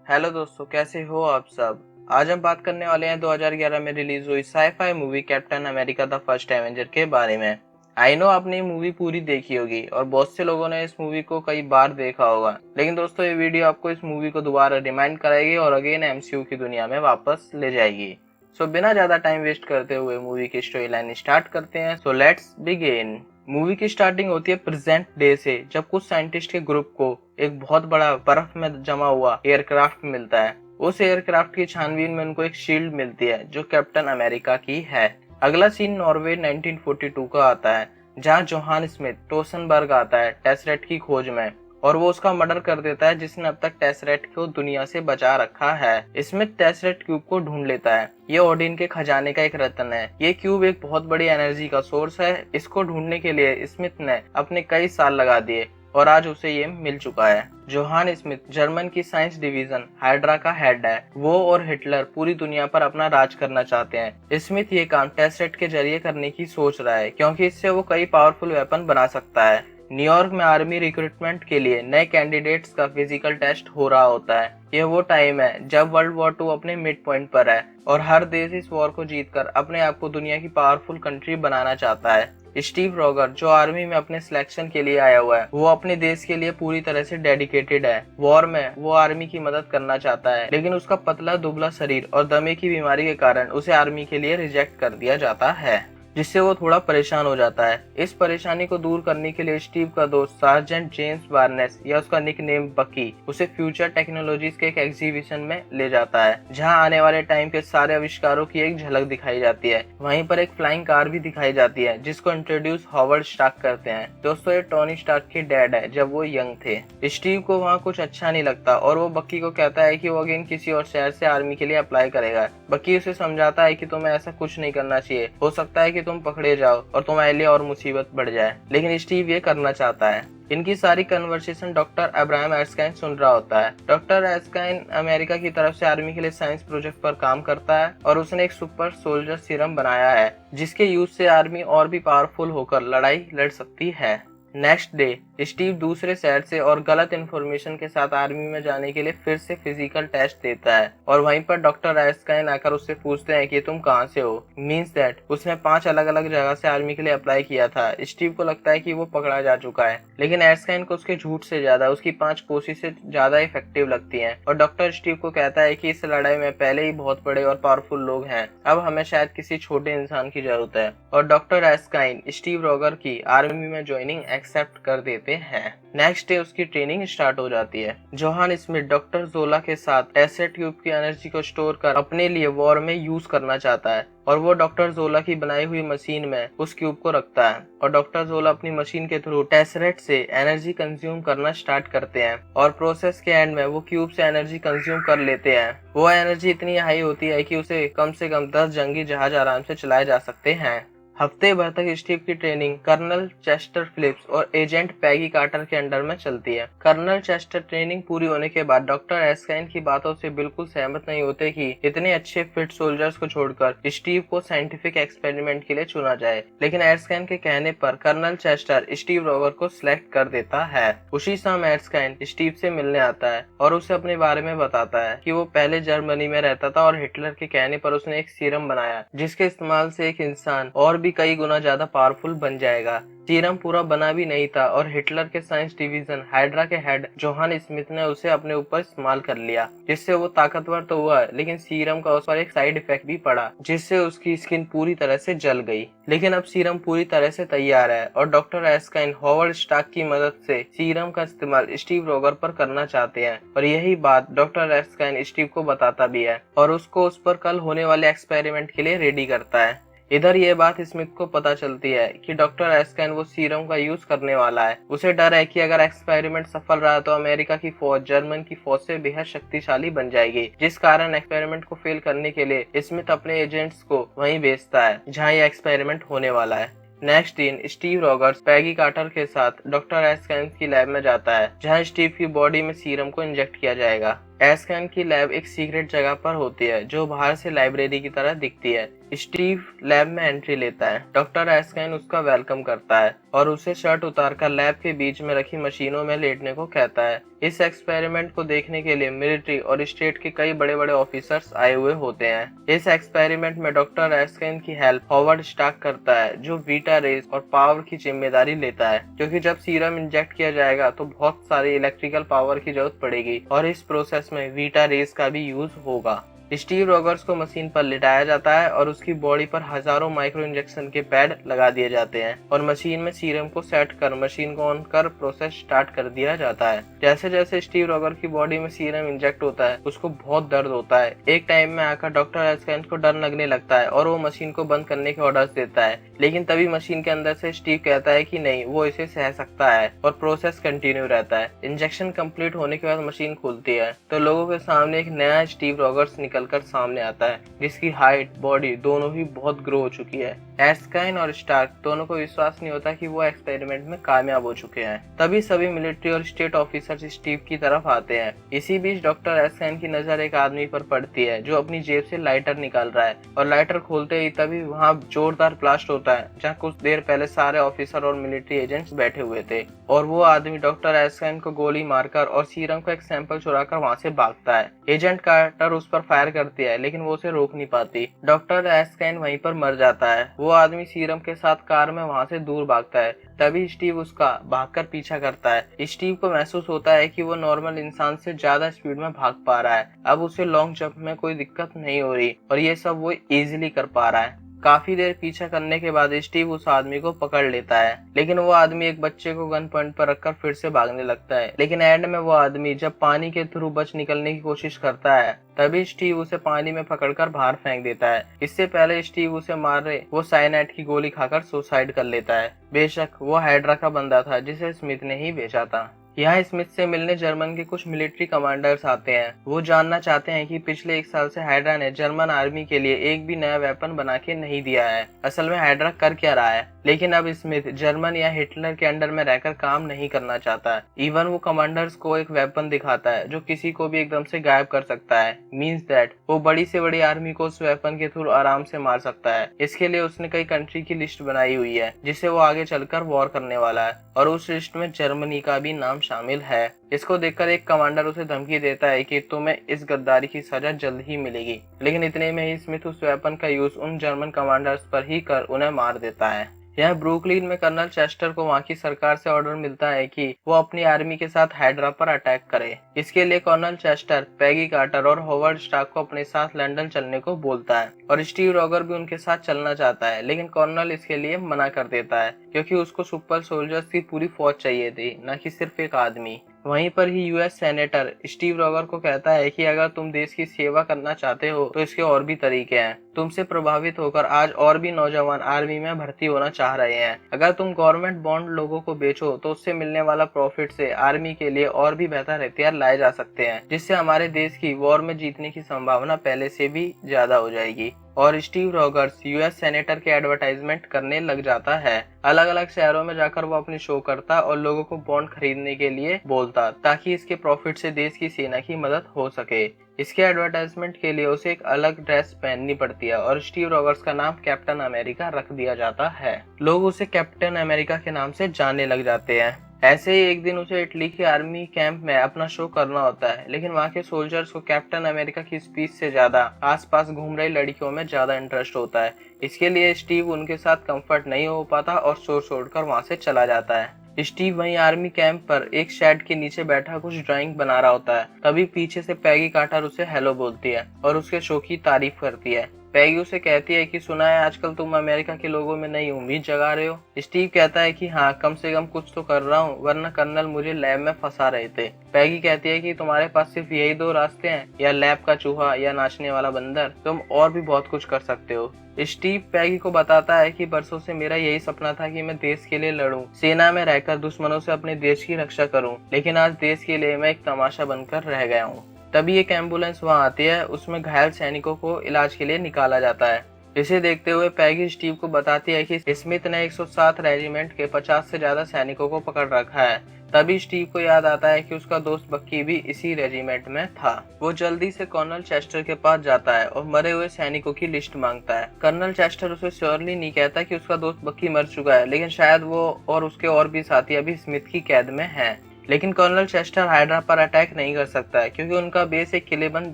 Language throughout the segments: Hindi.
हेलो दोस्तों, कैसे हो आप सब। आज हम बात करने वाले हैं 2011 में रिलीज हुई sci fi movie Captain America the First Avenger के बारे में। आई नो आपने ये मूवी पूरी देखी होगी और बहुत से लोगों ने इस मूवी को कई बार देखा होगा, लेकिन दोस्तों ये वीडियो आपको इस मूवी को दोबारा रिमाइंड कराएगी और अगेन एमसीयू की दुनिया में वापस ले जाएगी। सो बिना ज्यादा टाइम वेस्ट करते हुए मूवी की स्टोरी लाइन स्टार्ट करते हैं। So let's begin. मूवी की स्टार्टिंग होती है प्रेजेंट डे से, जब कुछ साइंटिस्ट के ग्रुप को एक बहुत बड़ा बर्फ में जमा हुआ एयरक्राफ्ट मिलता है। उस एयरक्राफ्ट की छानबीन में उनको एक शील्ड मिलती है जो कैप्टन अमेरिका की है। अगला सीन नॉर्वे 1942 का आता है, जहां जोहान स्मिथ टोसनबर्ग आता है टेसरेट की खोज में और वो उसका मर्डर कर देता है, जिसने अब तक टेसरेट को दुनिया से बचा रखा है। स्मिथ टेसरेट क्यूब को ढूंढ लेता है। ये ओडिन के खजाने का एक रत्न है। ये क्यूब एक बहुत बड़ी एनर्जी का सोर्स है। इसको ढूंढने के लिए स्मिथ ने अपने कई साल लगा दिए और आज उसे ये मिल चुका है। जोहान स्मिथ जर्मन की साइंस डिवीजन हाइड्रा का हेड है। वो और हिटलर पूरी दुनिया पर अपना राज करना चाहते हैं। स्मिथ ये काम टेसरेट के जरिए करने की सोच रहा है, क्योंकि इससे वो कई पावरफुल वेपन बना सकता है। न्यूयॉर्क में आर्मी रिक्रूटमेंट के लिए नए कैंडिडेट्स का फिजिकल टेस्ट हो रहा होता है। यह वो टाइम है जब वर्ल्ड वॉर 2 अपने मिड पॉइंट पर है और हर देश इस वॉर को जीतकर अपने आप को दुनिया की पावरफुल कंट्री बनाना चाहता है। स्टीव रॉगर जो आर्मी में अपने सिलेक्शन के लिए आया हुआ है, वो अपने देश के लिए पूरी तरह से डेडिकेटेड है। वॉर में वो आर्मी की मदद करना चाहता है, लेकिन उसका पतला दुबला शरीर और दमे की बीमारी के कारण उसे आर्मी के लिए रिजेक्ट कर दिया जाता है, जिससे वो थोड़ा परेशान हो जाता है। इस परेशानी को दूर करने के लिए स्टीव का दोस्त सार्जेंट जेम्स बार्नेस या उसका निकनेम बकी उसे फ्यूचर टेक्नोलॉजीज के एक एग्जीबिशन में ले जाता है, जहां आने वाले टाइम के सारे आविष्कारों की एक झलक दिखाई जाती है। वहीं पर एक फ्लाइंग कार भी दिखाई जाती है, जिसको इंट्रोड्यूस हॉवर्ड स्टार्क करते हैं। दोस्तों ये टोनी स्टार्क की डैड है जब वो यंग थे। स्टीव को वहाँ कुछ अच्छा नहीं लगता और वो बकी को कहता है कि वो अगेन किसी और शहर से आर्मी के लिए अप्लाई करेगा। बकी उसे समझाता है कि तुम्हें ऐसा कुछ नहीं करना चाहिए, हो सकता है कि तुम पकड़े जाओ और तुम्हारे लिए और मुसीबत बढ़ जाए, लेकिन स्टीव ये करना चाहता है। इनकी सारी कन्वर्सेशन डॉक्टर अब्राहम एर्स्काइन सुन रहा होता है। डॉक्टर एर्स्काइन अमेरिका की तरफ से आर्मी के लिए साइंस प्रोजेक्ट पर काम करता है और उसने एक सुपर सोल्जर सीरम बनाया है, जिसके यूज से आर्मी और भी पावरफुल होकर लड़ाई लड़ सकती है। नेक्स्ट डे स्टीव दूसरे शहर से और गलत इन्फॉर्मेशन के साथ आर्मी में जाने के लिए फिर से फिजिकल टेस्ट देता है और वहीं पर डॉक्टर एर्स्काइन आकर उससे पूछते हैं कि तुम कहाँ से हो। मींस दैट उसने 5 अलग अलग जगह से आर्मी के लिए अप्लाई किया था। स्टीव को लगता है कि वो पकड़ा जा चुका है, लेकिन एर्स्काइन को उसके झूठ से ज्यादा उसकी 5 कोशिशें ज्यादा इफेक्टिव लगती हैं और डॉक्टर स्टीव को कहता है कि इस लड़ाई में पहले ही बहुत बड़े और पावरफुल लोग हैं, अब हमें शायद किसी छोटे इंसान की जरूरत है। और डॉक्टर एर्स्काइन स्टीव रॉगर की आर्मी में ज्वाइनिंग एक्सेप्ट कर देते हैं। नेक्स्ट डे उसकी ट्रेनिंग स्टार्ट हो जाती है। जोहान स्मिथ डॉक्टर जोला के साथ टेसरेट ट्यूब की एनर्जी को स्टोर कर अपने लिए वॉर में यूज करना चाहता है और वो डॉक्टर जोला की बनाई हुई मशीन में उस क्यूब को रखता है और डॉक्टर जोला अपनी मशीन के थ्रू टेसरेट से एनर्जी कंज्यूम करना स्टार्ट करते हैं और प्रोसेस के एंड में वो क्यूब से एनर्जी कंज्यूम कर लेते हैं। वो एनर्जी इतनी हाई होती है कि उसे कम से कम 10 जंगी जहाज आराम से चलाए जा सकते हैं। हफ्ते भर तक स्टीव की ट्रेनिंग कर्नल चेस्टर फिलिप्स और एजेंट पैगी कार्टर के अंडर में चलती है। कर्नल चेस्टर ट्रेनिंग पूरी होने के बाद डॉक्टर एर्स्काइन की बातों से बिल्कुल सहमत नहीं होते कि इतने अच्छे फिट सोल्जर्स को छोड़कर स्टीव को साइंटिफिक एक्सपेरिमेंट के लिए चुना जाए, लेकिन एर्स्काइन के कहने पर कर्नल चेस्टर स्टीव रॉगर को सिलेक्ट कर देता है। उसी समय एर्स्काइन स्टीव से मिलने आता है और उसे अपने बारे में बताता है कि वो पहले जर्मनी में रहता था और हिटलर के कहने पर उसने एक सीरम बनाया जिसके इस्तेमाल से एक इंसान और भी कई गुना ज्यादा पावरफुल बन जाएगा। सीरम पूरा बना भी नहीं था और हिटलर के साइंस डिवीजन हाइड्रा के हेड जोहान स्मिथ ने उसे अपने ऊपर इस्तेमाल कर लिया, जिससे वो ताकतवर तो हुआ, लेकिन सीरम का उस पर एक साइड इफेक्ट भी पड़ा, जिससे उसकी स्किन पूरी तरह से जल गई। लेकिन अब सीरम पूरी तरह से तैयार है और डॉक्टर एर्स्काइन हॉवर्ड स्टार्क की मदद से सीरम का इस्तेमाल स्टीव रॉगर पर करना चाहते हैं और यही बात डॉक्टर एर्स्काइन स्टीव को बताता भी है और उसको उस पर कल होने वाले एक्सपेरिमेंट के लिए रेडी करता है। इधर ये बात स्मिथ को पता चलती है कि डॉक्टर एर्स्काइन वो सीरम का यूज करने वाला है। उसे डर है कि अगर एक्सपेरिमेंट सफल रहा तो अमेरिका की फौज जर्मन की फौज से बेहद शक्तिशाली बन जाएगी, जिस कारण एक्सपेरिमेंट को फेल करने के लिए स्मिथ अपने एजेंट्स को वहीं भेजता है जहां ये एक्सपेरिमेंट होने वाला है। नेक्स्ट दिन स्टीव रॉगर्स पैगी कार्टर के साथ डॉक्टर एर्स्काइन की लैब में जाता है, जहां स्टीव की बॉडी में सीरम को इंजेक्ट किया जाएगा। एस्कैन की लैब एक सीक्रेट जगह पर होती है जो बाहर से लाइब्रेरी की तरह दिखती है। स्टीव लैब में एंट्री लेता है। डॉक्टर एस्कैन उसका वेलकम करता है और उसे शर्ट उतारकर लैब के बीच में रखी मशीनों में लेटने को कहता है। इस एक्सपेरिमेंट को देखने के लिए मिलिट्री और स्टेट के कई बड़े बड़े ऑफिसर्स आए हुए होते हैं। इस एक्सपेरिमेंट में डॉक्टर एस्कैन की हेल्प हॉवर्ड स्टार्क करता है जो वीटा रेस और पावर की जिम्मेदारी लेता है, क्योंकि जब सीरम इंजेक्ट किया जाएगा तो बहुत सारी इलेक्ट्रिकल पावर की जरूरत पड़ेगी और इस प्रोसेस में वीटा रेस का भी यूज होगा। स्टीव रॉगर्स को मशीन पर लिटाया जाता है और उसकी बॉडी पर हजारों माइक्रो इंजेक्शन के पैड लगा दिए जाते हैं और मशीन में सीरम को सेट कर मशीन को ऑन कर प्रोसेस स्टार्ट कर दिया जाता है। जैसे जैसे स्टीव रॉगर की बॉडी में सीरम इंजेक्ट होता है उसको बहुत दर्द होता है। एक टाइम में आकर डॉक्टर एस्कैन को डर लगने लगता है और वो मशीन को बंद करने के ऑर्डर्स देता है, लेकिन तभी मशीन के अंदर से स्टीव कहता है कि नहीं, वो इसे सह सकता है और प्रोसेस कंटिन्यू रहता है। इंजेक्शन कंप्लीट होने के बाद मशीन खुलती है तो लोगों के सामने एक नया स्टीव रॉगर्स निकलकर सामने आता है जिसकी हाइट बॉडी दोनों ही बहुत ग्रो हो चुकी है। एस्कैन और स्टार्क दोनों को विश्वास नहीं होता कि वो एक्सपेरिमेंट में कामयाब हो चुके हैं। तभी सभी मिलिट्री और स्टेट ऑफिसर्स स्टीव की तरफ आते हैं। इसी बीच डॉक्टर एस्कैन की नजर एक आदमी पर पड़ती है जो अपनी जेब से लाइटर निकाल रहा है और लाइटर खोलते ही तभी वहाँ जोरदार ब्लास्ट होता है जहाँ कुछ देर पहले सारे ऑफिसर और मिलिट्री एजेंट्स बैठे हुए थे और वो आदमी डॉक्टर एस्कैन को गोली मारकर और सीरम का एक सैंपल चुराकर वहाँ से भागता है। एजेंट कार्टर उस पर फायर करती है लेकिन वो उसे रोक नहीं पाती। डॉक्टर एस्कैन वहीं पर मर जाता है। वो आदमी सीरम के साथ कार में वहाँ से दूर भागता है। तभी स्टीव उसका भागकर पीछा करता है। स्टीव को महसूस होता है कि वो नॉर्मल इंसान से ज्यादा स्पीड में भाग पा रहा है। अब उसे लॉन्ग जंप में कोई दिक्कत नहीं हो रही और ये सब वो इजीली कर पा रहा है। काफी देर पीछा करने के बाद स्टीव उस आदमी को पकड़ लेता है, लेकिन वो आदमी एक बच्चे को गन पॉइंट पर रखकर फिर से भागने लगता है। लेकिन एंड में वो आदमी जब पानी के थ्रू बच निकलने की कोशिश करता है तभी स्टीव उसे पानी में पकड़कर बाहर फेंक देता है। इससे पहले स्टीव उसे मार रहे वो साइनाइड की गोली खाकर सुसाइड कर लेता है। बेशक वो हाइड्रा का बंदा था जिसे स्मिथ ने ही बेचा था। यहाँ स्मिथ से मिलने जर्मन के कुछ मिलिट्री कमांडर्स आते हैं। वो जानना चाहते हैं कि पिछले एक साल से हाइड्रा ने जर्मन आर्मी के लिए एक भी नया वेपन बना के नहीं दिया है। असल में हाइड्रा कर क्या रहा है, लेकिन अब स्मिथ जर्मन या हिटलर के अंडर में रहकर काम नहीं करना चाहता। इवन वो कमांडर्स को एक वेपन दिखाता है जो किसी को भी एकदम से गायब कर सकता है। मींस दैट वो बड़ी से बड़ी आर्मी को उस वेपन के थ्रू आराम से मार सकता है। इसके लिए उसने कई कंट्री की लिस्ट बनाई हुई है जिसे वो आगे चलकर वॉर करने वाला है और उस लिस्ट में जर्मनी का भी नाम शामिल है। इसको देखकर एक कमांडर उसे धमकी देता है कि तुम्हें इस गद्दारी की सजा जल्द ही मिलेगी, लेकिन इतने में ही स्मिथ उस वेपन का यूज उन जर्मन कमांडर्स पर ही कर उन्हें मार देता है। यहाँ ब्रुकलिन में कर्नल चेस्टर को वहाँ की सरकार से ऑर्डर मिलता है कि वो अपनी आर्मी के साथ हाइड्रा पर अटैक करे। इसके लिए कर्नल चेस्टर पेगी कार्टर और हॉवर्ड स्टार्क को अपने साथ लंदन चलने को बोलता है और स्टीव रॉगर भी उनके साथ चलना चाहता है, लेकिन कर्नल इसके लिए मना कर देता है क्योंकि उसको सुपर सोल्जर्स की पूरी फौज चाहिए थी, न कि सिर्फ एक आदमी। वहीं पर ही यूएस सेनेटर स्टीव रॉगर को कहता है कि अगर तुम देश की सेवा करना चाहते हो तो इसके और भी तरीके हैं। तुमसे प्रभावित होकर आज और भी नौजवान आर्मी में भर्ती होना चाह रहे हैं। अगर तुम गवर्नमेंट बॉन्ड लोगों को बेचो तो उससे मिलने वाला प्रॉफिट से आर्मी के लिए और भी बेहतर हथियार लाए जा सकते हैं, जिससे हमारे देश की वॉर में जीतने की संभावना पहले से भी ज्यादा हो जाएगी। और स्टीव रॉगर्स यूएस सेनेटर के एडवर्टाइजमेंट करने लग जाता है। अलग अलग शहरों में जाकर वो अपनी शो करता और लोगों को बॉन्ड खरीदने के लिए बोलता ताकि इसके प्रॉफिट से देश की सेना की मदद हो सके। इसके एडवर्टाइजमेंट के लिए उसे एक अलग ड्रेस पहननी पड़ती है और स्टीव रॉगर्स का नाम कैप्टन अमेरिका रख दिया जाता है। लोग उसे कैप्टन अमेरिका के नाम से जानने लग जाते हैं। ऐसे ही एक दिन उसे इटली के आर्मी कैंप में अपना शो करना होता है, लेकिन वहाँ के सोल्जर्स को कैप्टन अमेरिका की स्पीच से ज्यादा आसपास घूम रही लड़कियों में ज्यादा इंटरेस्ट होता है। इसके लिए स्टीव उनके साथ कंफर्ट नहीं हो पाता और शोर छोड़कर वहाँ से चला जाता है। स्टीव वहीं आर्मी कैंप पर एक शेड के नीचे बैठा कुछ ड्राइंग बना रहा होता है। तभी पीछे से पैगी कार्टर उसे हेलो बोलती है और उसके शो की तारीफ करती है। पैगी उसे कहती है कि सुना है आजकल तुम अमेरिका के लोगों में नई उम्मीद जगा रहे हो। स्टीव कहता है कि हाँ, कम से कम कुछ तो कर रहा हूँ, वरना कर्नल मुझे लैब में फंसा रहे थे। पैगी कहती है कि तुम्हारे पास सिर्फ यही दो रास्ते हैं, या लैब का चूहा या नाचने वाला बंदर, तुम और भी बहुत कुछ कर सकते हो। स्टीव पैगी को बताता है कि बरसों से मेरा यही सपना था कि मैं देश के लिए लड़ूं, सेना में रहकर दुश्मनों से अपने देश की रक्षा करूं, लेकिन आज देश के लिए मैं एक तमाशा बनकर रह गया हूं। तभी एक एम्बुलेंस वहां आती है, उसमें घायल सैनिकों को इलाज के लिए निकाला जाता है। इसे देखते हुए पैगी स्टीव को बताती है कि स्मिथ ने 107 रेजिमेंट के 50 से ज्यादा सैनिकों को पकड़ रखा है। तभी स्टीव को याद आता है कि उसका दोस्त बक्की भी इसी रेजिमेंट में था। वो जल्दी से कर्नल चेस्टर के पास जाता है और मरे हुए सैनिकों की लिस्ट मांगता है। कर्नल चेस्टर उसे श्योरली नहीं कहता कि उसका दोस्त बक्की मर चुका है, लेकिन शायद वो और उसके और भी साथी अभी स्मिथ की कैद में हैं। लेकिन कर्नल चेस्टर हाइड्रा पर अटैक नहीं कर सकता है क्योंकि उनका बेस एक किलेबंद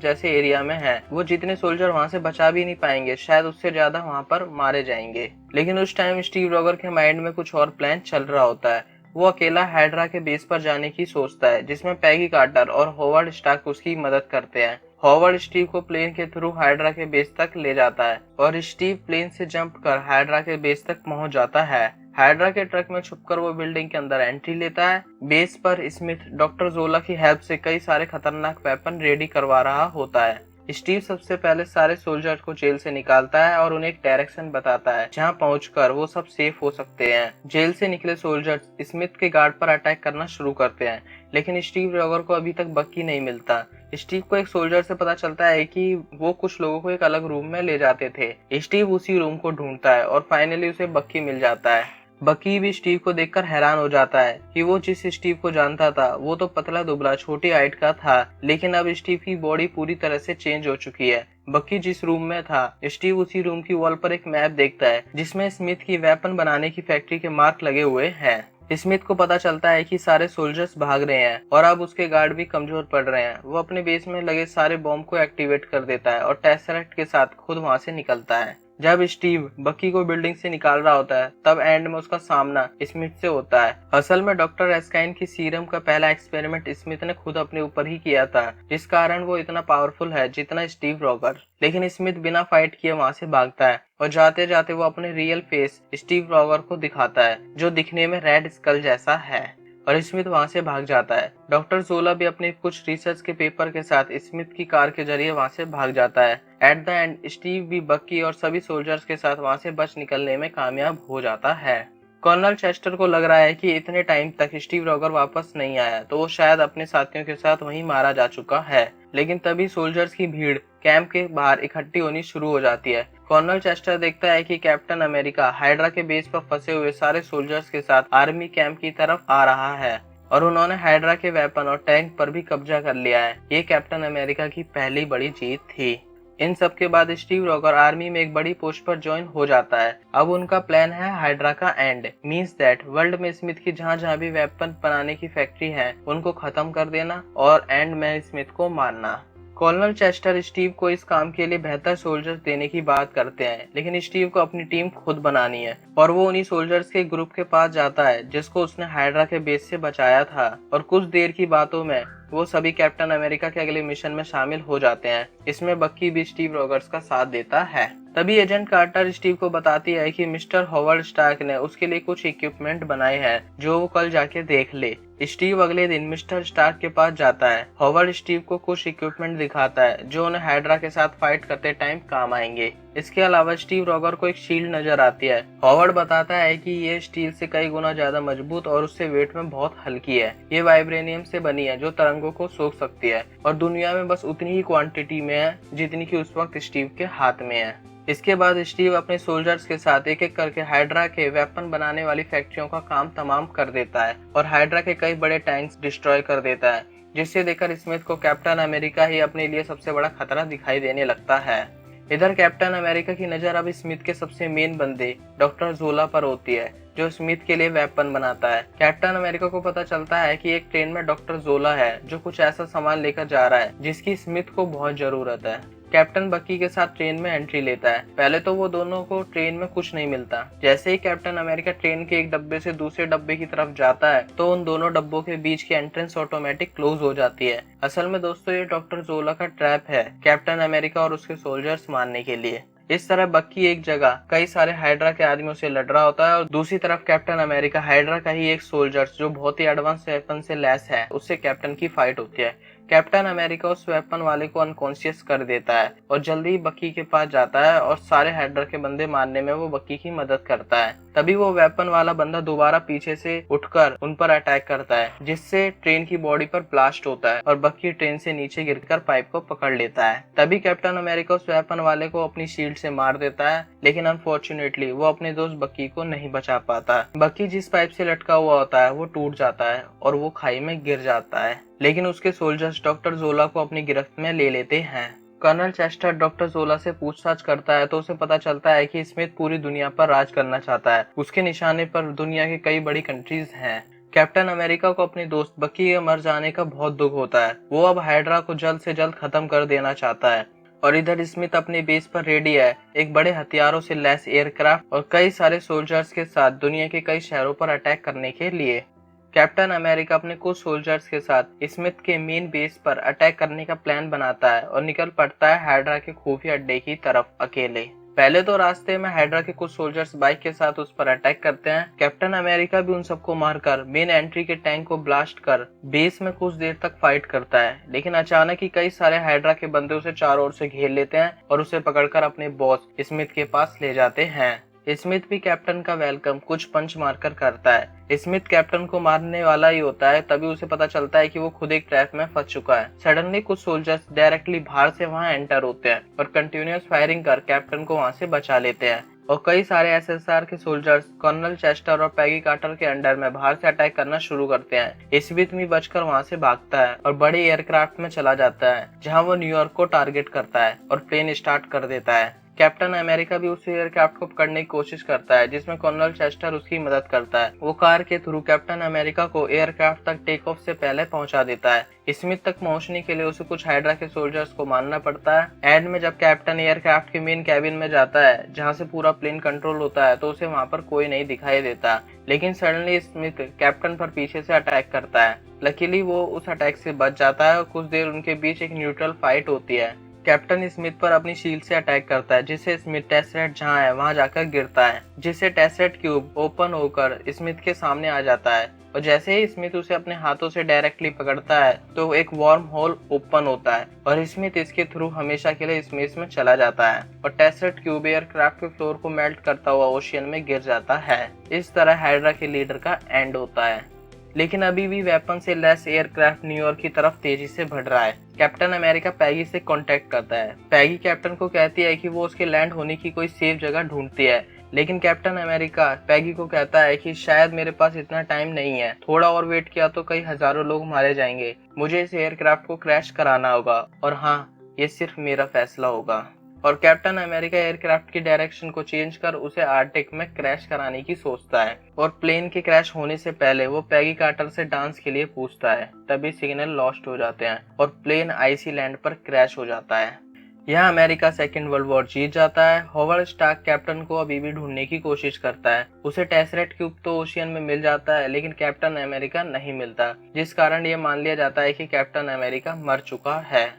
जैसे एरिया में है। वो जितने सोल्जर वहां से बचा भी नहीं पाएंगे, शायद उससे ज्यादा वहां पर मारे जाएंगे। लेकिन उस टाइम स्टीव रॉगर के माइंड में कुछ और प्लान चल रहा होता है। वो अकेला हाइड्रा के बेस पर जाने की सोचता है, जिसमें पैगी कार्टर और होवर्ड स्टार्क उसकी मदद करते हैं। होवर्ड स्टीव को प्लेन के थ्रू हाइड्रा के बेस तक ले जाता है और स्टीव प्लेन से जंप कर हाइड्रा के बेस तक पहुंच जाता है। हाइड्रा के ट्रक में छुपकर वो बिल्डिंग के अंदर एंट्री लेता है। बेस पर स्मिथ डॉक्टर जोला की हेल्प से कई सारे खतरनाक वेपन रेडी करवा रहा होता है। स्टीव सबसे पहले सारे सोल्जर्स को जेल से निकालता है और उन्हें एक डायरेक्शन बताता है जहां पहुंचकर वो सब सेफ हो सकते हैं। जेल से निकले सोल्जर्स स्मिथ के गार्ड पर अटैक करना शुरू करते हैं, लेकिन स्टीव रॉगर को अभी तक बक्की नहीं मिलता। स्टीव को एक सोल्जर से पता चलता है कि वो कुछ लोगों को एक अलग रूम में ले जाते थे। स्टीव उसी रूम को ढूंढता है और फाइनली उसे बक्की मिल जाता है। बकी भी स्टीव को देखकर हैरान हो जाता है कि वो जिस स्टीव को जानता था वो तो पतला दुबला छोटी हाइट का था, लेकिन अब स्टीव की बॉडी पूरी तरह से चेंज हो चुकी है। बकी जिस रूम में था, स्टीव उसी रूम की वॉल पर एक मैप देखता है जिसमें स्मिथ की वेपन बनाने की फैक्ट्री के मार्क लगे हुए हैं। स्मिथ को पता चलता है कि सारे सोल्जर्स भाग रहे हैं और अब उसके गार्ड भी कमजोर पड़ रहे हैं। वो अपने बेस में लगे सारे बॉम्ब को एक्टिवेट कर देता है और टेसरेक्ट के साथ खुद वहां से निकलता है। जब स्टीव बकी को बिल्डिंग से निकाल रहा होता है, तब एंड में उसका सामना स्मिथ से होता है। असल में डॉक्टर एस्काइन की सीरम का पहला एक्सपेरिमेंट स्मिथ ने खुद अपने ऊपर ही किया था, जिस कारण वो इतना पावरफुल है जितना स्टीव रॉगर। लेकिन स्मिथ बिना फाइट किए वहां से भागता है और जाते जाते वो अपने रियल फेस स्टीव रॉगर को दिखाता है, जो दिखने में रेड स्कल जैसा है, और स्मिथ वहां से भाग जाता है। डॉक्टर जोला भी अपने कुछ रिसर्च के पेपर के साथ स्मिथ की कार के जरिए वहां से भाग जाता है। एट द एंड स्टीव भी बक्की और सभी सोल्जर्स के साथ वहां से बच निकलने में कामयाब हो जाता है। कर्नल चेस्टर को लग रहा है कि इतने टाइम तक स्टीव रॉगर वापस नहीं आया तो वो शायद अपने साथियों के साथ वहीं मारा जा चुका है। लेकिन तभी सोल्जर्स की भीड़ कैंप के बाहर इकट्ठी होनी शुरू हो जाती है। कर्नल चेस्टर देखता है कि कैप्टन अमेरिका हाइड्रा के बेस पर फंसे हुए सारे सोल्जर्स के साथ आर्मी कैंप की तरफ आ रहा है और उन्होंने हाइड्रा के वेपन और टैंक पर भी कब्जा कर लिया है। ये कैप्टन अमेरिका की पहली बड़ी जीत थी। इन सब के बाद स्टीव रॉगर आर्मी में एक बड़ी पोस्ट पर ज्वाइन हो जाता है। अब उनका प्लान है हाइड्रा का एंड, मींस दैट वर्ल्ड में स्मिथ की जहां जहां भी वेपन बनाने की फैक्ट्री है उनको खत्म कर देना और एंड में स्मिथ को मारना। कर्नल चेस्टर स्टीव को इस काम के लिए बेहतर सोल्जर्स देने की बात करते हैं, लेकिन स्टीव को अपनी टीम खुद बनानी है और वो उन्हीं सोल्जर्स के ग्रुप के पास जाता है जिसको उसने हाइड्रा के बेस से बचाया था। और कुछ देर की बातों में वो सभी कैप्टन अमेरिका के अगले मिशन में शामिल हो जाते हैं। इसमें बक्की भी स्टीव रॉगर्स का साथ देता है। तभी एजेंट कार्टर स्टीव को बताती है कि मिस्टर हॉवर्ड स्टार्क ने उसके लिए कुछ इक्विपमेंट बनाए हैं जो वो कल जाके देख ले। स्टीव अगले दिन मिस्टर स्टार्क के पास जाता है। हॉवर्ड स्टीव को कुछ इक्विपमेंट दिखाता है जो उन्हें हाइड्रा के साथ फाइट करते टाइम काम आएंगे। इसके अलावा स्टीव रॉगर को एक शील्ड नजर आती है। हॉवर्ड बताता है कि ये स्टील से कई गुना ज्यादा मजबूत और उससे वेट में बहुत हल्की है। ये वाइब्रेनियम से बनी है जो तरंगों को सोख सकती है और दुनिया में बस उतनी ही क्वांटिटी में है जितनी की उस वक्त स्टीव के हाथ में है। इसके बाद स्टीव अपने सोल्जर्स के साथ एक एक करके हाइड्रा के वेपन बनाने वाली फैक्ट्रियों का काम तमाम कर देता है और हाइड्रा के कई बड़े टैंक्स डिस्ट्रॉय कर देता है, जिससे देखकर स्मिथ को कैप्टन अमेरिका ही अपने लिए सबसे बड़ा खतरा दिखाई देने लगता है। इधर कैप्टन अमेरिका की नजर अब स्मिथ के सबसे मेन बंदे डॉक्टर जोला पर होती है, जो स्मिथ के लिए वेपन बनाता है। कैप्टन अमेरिका को पता चलता है कि एक ट्रेन में डॉक्टर जोला है जो कुछ ऐसा सामान लेकर जा रहा है जिसकी स्मिथ को बहुत जरूरत है। कैप्टन बकी के साथ ट्रेन में एंट्री लेता है। पहले तो वो दोनों को ट्रेन में कुछ नहीं मिलता। जैसे ही कैप्टन अमेरिका ट्रेन के एक डब्बे से दूसरे डब्बे की तरफ जाता है तो उन दोनों डब्बों के बीच की एंट्रेंस ऑटोमेटिक क्लोज हो जाती है। असल में दोस्तों ये डॉक्टर जोला का ट्रैप है कैप्टन अमेरिका और उसके सोल्जर्स मारने के लिए। इस तरह बक्की एक जगह कई सारे हाइड्रा के आदमियों से लड़ रहा होता है और दूसरी तरफ कैप्टन अमेरिका हाइड्रा का ही एक सोल्जर जो बहुत ही एडवांस वेपन से लैस है उससे कैप्टन की फाइट होती है। कैप्टन अमेरिका उस वेपन वाले को अनकॉन्शियस कर देता है और जल्दी ही बकी के पास जाता है और सारे हाइड्रा के बंदे मारने में वो बकी की मदद करता है। तभी वो वेपन वाला बंदा दोबारा पीछे से उठकर उन पर अटैक करता है, जिससे ट्रेन की बॉडी पर ब्लास्ट होता है और बकी ट्रेन से नीचे गिरकर पाइप को पकड़ लेता है। तभी कैप्टन अमेरिका उस वेपन वाले को अपनी शील्ड से मार देता है, लेकिन अनफॉर्चुनेटली वो अपने दोस्त बकी को नहीं बचा पाता। बकी जिस पाइप से लटका हुआ होता है वो टूट जाता है और वो खाई में गिर जाता है, लेकिन उसके सोल्जर्स डॉक्टर जोला को अपनी गिरफ्त में ले लेते हैं। कर्नल चेस्टर डॉक्टर जोला से पूछताछ करता है तो उसे पता चलता है कि स्मिथ पूरी दुनिया पर राज करना चाहता है। उसके निशाने पर दुनिया की कई बड़ी कंट्रीज हैं। कैप्टन अमेरिका को अपने दोस्त बकी के मर जाने का बहुत दुख होता है। वो अब हाइड्रा को जल्द से जल्द खत्म कर देना चाहता है और इधर स्मिथ अपने बेस पर रेडी है, एक बड़े हथियारों से लैस एयरक्राफ्ट और कई सारे सोल्जर्स के साथ दुनिया के कई शहरों पर अटैक करने के लिए। कैप्टन अमेरिका अपने कुछ सोल्जर्स के साथ स्मिथ के मेन बेस पर अटैक करने का प्लान बनाता है और निकल पड़ता है हाइड्रा के खुफिया अड्डे की तरफ अकेले। पहले तो रास्ते में हाइड्रा के कुछ सोल्जर्स बाइक के साथ उस पर अटैक करते हैं। कैप्टन अमेरिका भी उन सबको मारकर मेन एंट्री के टैंक को ब्लास्ट कर बेस में कुछ देर तक फाइट करता है, लेकिन अचानक ही कई सारे हाइड्रा के बंदे उसे चारों ओर से घेर लेते हैं और उसे पकड़कर अपने बॉस स्मिथ के पास ले जाते हैं। स्मिथ भी कैप्टन का वेलकम कुछ पंच मारकर करता है। स्मिथ कैप्टन को मारने वाला ही होता है, तभी उसे पता चलता है कि वो खुद एक ट्रैप में फंस चुका है। सडनली कुछ सोल्जर्स डायरेक्टली बाहर से वहां एंटर होते हैं और कंटिन्यूअस फायरिंग कर कैप्टन को वहां से बचा लेते हैं और कई सारे एसएसआर के सोल्जर्स कर्नल चेस्टर और पैगी कार्टर के अंडर में बाहर से अटैक करना शुरू करते हैं। स्मिथ भी बचकर वहां से भागता है और बड़े एयरक्राफ्ट में चला जाता है, जहां वो न्यूयॉर्क को टारगेट करता है और प्लेन स्टार्ट कर देता है। कैप्टन अमेरिका भी उस एयरक्राफ्ट को पकड़ने की कोशिश करता है, जिसमें कर्नल चेस्टर उसकी मदद करता है। वो कार के थ्रू कैप्टन अमेरिका को एयरक्राफ्ट तक टेक ऑफ से पहले पहुंचा देता है। स्मिथ तक पहुंचने के लिए उसे कुछ हाइड्रा के सोल्जर्स को मारना पड़ता है। एंड में जब कैप्टन एयरक्राफ्ट के मेन कैबिन में जाता है, जहां से पूरा प्लेन कंट्रोल होता है, तो उसे वहां पर कोई नहीं दिखाई देता, लेकिन सडनली स्मिथ कैप्टन पर पीछे से अटैक करता है। लकीली वो उस अटैक से बच जाता है और कुछ देर उनके बीच एक न्यूट्रल फाइट होती है। कैप्टन स्मिथ पर अपनी शील्ड से अटैक करता है, जिससे स्मिथ टेसरेट जहां है वहां जाकर गिरता है, जिससे टेसरेट क्यूब ओपन होकर स्मिथ के सामने आ जाता है और जैसे ही स्मिथ उसे अपने हाथों से डायरेक्टली पकड़ता है तो एक वार्म होल ओपन होता है और स्मिथ इसके थ्रू हमेशा के लिए स्पेस में चला जाता है और टेसरेट क्यूब एयरक्राफ्ट के फ्लोर को मेल्ट करता हुआ ओशियन में गिर जाता है। इस तरह हाइड्रा के लीडर का एंड होता है, लेकिन अभी भी वेपन से लेस एयरक्राफ्ट न्यूयॉर्क की तरफ तेजी से बढ़ रहा है। कैप्टन अमेरिका पैगी से कांटेक्ट करता है। पैगी कैप्टन को कहती है कि वो उसके लैंड होने की कोई सेफ जगह ढूंढती है, लेकिन कैप्टन अमेरिका पैगी को कहता है कि शायद मेरे पास इतना टाइम नहीं है, थोड़ा और वेट किया तो कई हजारों लोग मारे जाएंगे, मुझे इस एयरक्राफ्ट को क्रैश कराना होगा और हाँ, ये सिर्फ मेरा फैसला होगा। और कैप्टन अमेरिका एयरक्राफ्ट की डायरेक्शन को चेंज कर उसे आर्टिक में क्रैश कराने की सोचता है और प्लेन के क्रैश होने से पहले वो पैगी कार्टर से डांस के लिए पूछता है। तभी सिग्नल लॉस्ट हो जाते हैं और प्लेन आइसी लैंड पर क्रैश हो जाता है। यहाँ अमेरिका सेकेंड वर्ल्ड वॉर जीत जाता है। हॉवर्ड स्टार्क कैप्टन को अभी भी ढूंढने की कोशिश करता है। उसे टेसरेट क्यूब तो ओशियन में मिल जाता है, लेकिन कैप्टन अमेरिका नहीं मिलता, जिस कारण ये मान लिया जाता है कि कैप्टन अमेरिका मर चुका है।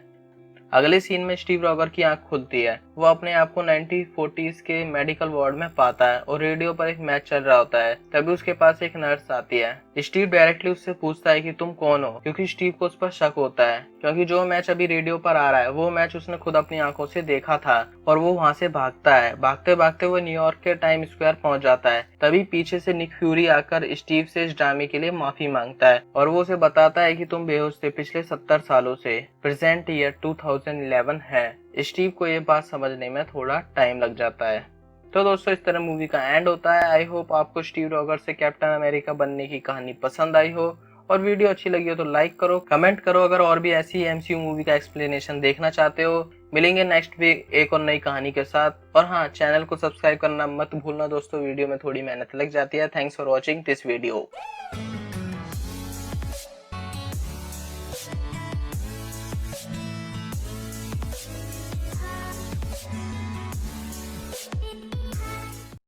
अगले सीन में स्टीव रॉगर की आंख खुलती है। वो अपने आप को 1940s के मेडिकल वार्ड में पाता है और रेडियो पर एक मैच चल रहा होता है। तभी उसके पास एक नर्स आती है। स्टीव डायरेक्टली उससे पूछता है कि तुम कौन हो, क्योंकि स्टीव को उस पर शक होता है, क्योंकि जो मैच अभी रेडियो पर आ रहा है वो मैच उसने खुद अपनी आंखों से देखा था और वो वहां से भागता है। भागते भागते वो न्यूयॉर्क के टाइम स्क्वायर पहुंच जाता है। तभी पीछे से निक फ्यूरी आकर स्टीव से इस ड्रामे के लिए माफी मांगता है और वो उसे बताता है कि तुम बेहोश थे पिछले 70 सालों से, प्रेजेंट ईयर 2011 है। स्टीव को ये बात समझने में थोड़ा टाइम लग जाता है। तो दोस्तों, इस तरह मूवी का एंड होता है। आई होप आपको स्टीव रॉगर से कैप्टन अमेरिका बनने की कहानी पसंद आई हो और वीडियो अच्छी लगी हो तो लाइक करो, कमेंट करो अगर और भी ऐसी एमसीयू मूवी का एक्सप्लेनेशन देखना चाहते हो। मिलेंगे नेक्स्ट वीक एक और नई कहानी के साथ। और हाँ, चैनल को सब्सक्राइब करना मत भूलना दोस्तों, वीडियो में थोड़ी मेहनत लग जाती है। Thanks for watching this video.